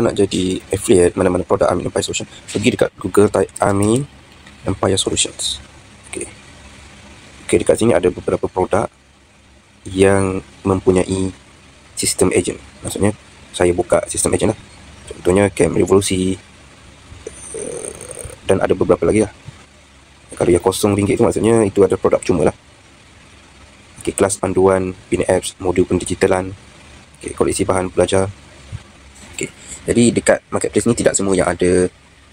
tuan-tuan nak jadi affiliate mana-mana produk Amin Empire Solutions, pergi dekat Google, type Amin Empire Solutions. Okey, dekat sini ada beberapa produk yang mempunyai sistem agent. Maksudnya saya buka sistem agent lah. Contohnya Camp Revolusi, dan ada beberapa lagi lah. Kalau yang RM0 tu maksudnya itu ada produk cuma lah. Okey, kelas panduan, bina apps, modul pendigitalan, okey, koleksi bahan belajar. Okey, jadi dekat marketplace ni tidak semua yang ada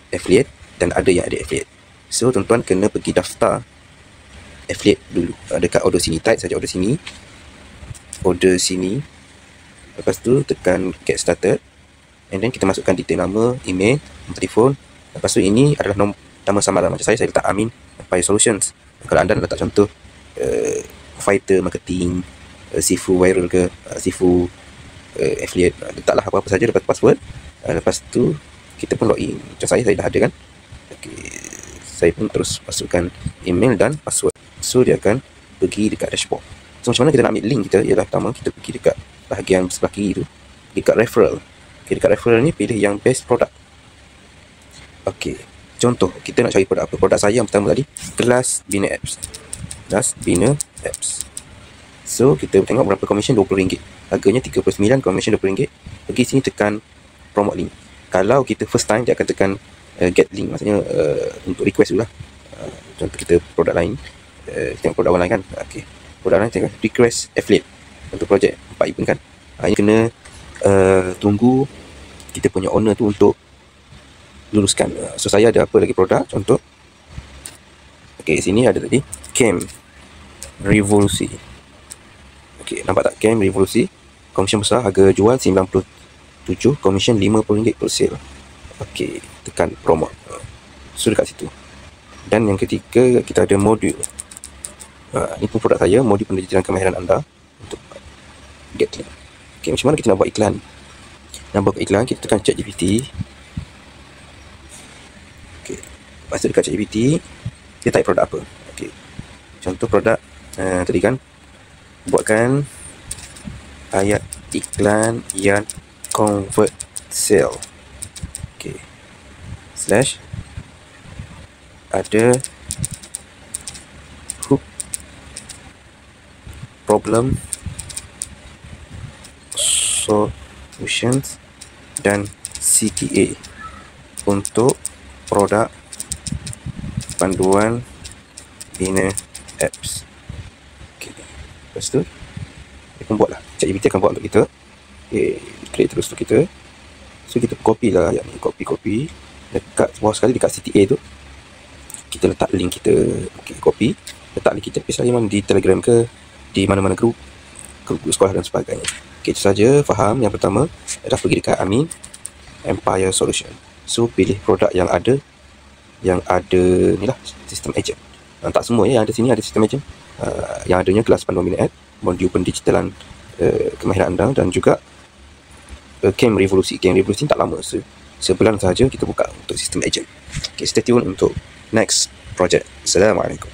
affiliate dan ada yang ada affiliate. So tuan-tuan kena pergi daftar affiliate dulu. Dekat order sini, type saja order sini. Lepas tu tekan get started, and then kita masukkan detail nama, email, nombor telefon. Lepas tu ini adalah nama samaran. Macam saya letak Amin Empire Solutions. Kalau anda nak letak contoh fighter marketing, Sifu viral ke, Sifu affiliate, letaklah apa-apa saja, lepas password. Lepas tu kita pun login. Macam saya dah ada kan. Okay, saya pun terus masukkan email dan password. So dia akan pergi dekat dashboard. So macam mana kita nak ambil link kita? Ialah pertama kita pergi dekat bahagian sebelah kiri tu, dekat referral. Okay, dekat referral ni pilih yang best product. Okey, contoh kita nak cari produk apa? Produk saya yang pertama tadi, kelas bina apps. Kelas bina apps. So kita tengok berapa commission, RM20. Harganya RM39, commission RM20. Pergi sini tekan promote link. Kalau kita first time dia akan tekan get link, maksudnya untuk request dulu lah. Contoh kita produk lain, tengok produk orang lain kan. Okey, produk lain tengok request affiliate untuk projek 4 event kan. Ini kena tunggu kita punya owner tu untuk luluskan. So saya ada apa lagi produk, contoh okey, sini ada tadi Camp Revolusi. Okey, nampak tak Camp Revolusi, komisen besar, harga jual RM97, komisen RM50 per sale. Okey, tekan promote. So dekat situ. Dan yang ketiga kita ada modul. Ini pun produk saya, modul pendidikan kemahiran anda untuk get link. Okey, macam mana kita nak buat iklan? Nak buat iklan, kita tekan ChatGPT. Lepas tu dekat ChatGPT dia type produk apa. Okey, contoh produk tadi kan, buatkan ayat iklan yang convert sale. Okey, slash ada hook problem solutions dan CTA untuk produk panduan bina apps. Okay. Lepas tu dia akan buat lah, ChatGPT akan buat untuk kita. Okay, klik terus untuk kita. So kita copy lah ayat ni, copy dekat bawah sekali, dekat CTA tu kita letak link kita. Okay, copy, letak link kita, paste lah di Telegram ke, di mana-mana grup sekolah dan sebagainya. Okay, itu saja. Faham? Yang pertama adalah pergi dekat Amin Empire Solution. So pilih produk yang ada ni lah, sistem agent. Tak semua ya, yang ada sini ada sistem agent. Yang adanya kelas panduan bina app, modul pendigitalan kemahiran anda, dan juga Camp Revolusi. Camp Revolusi tak lama, sebulan sahaja kita buka untuk sistem agent. Okay, stay tune untuk next project. Assalamualaikum.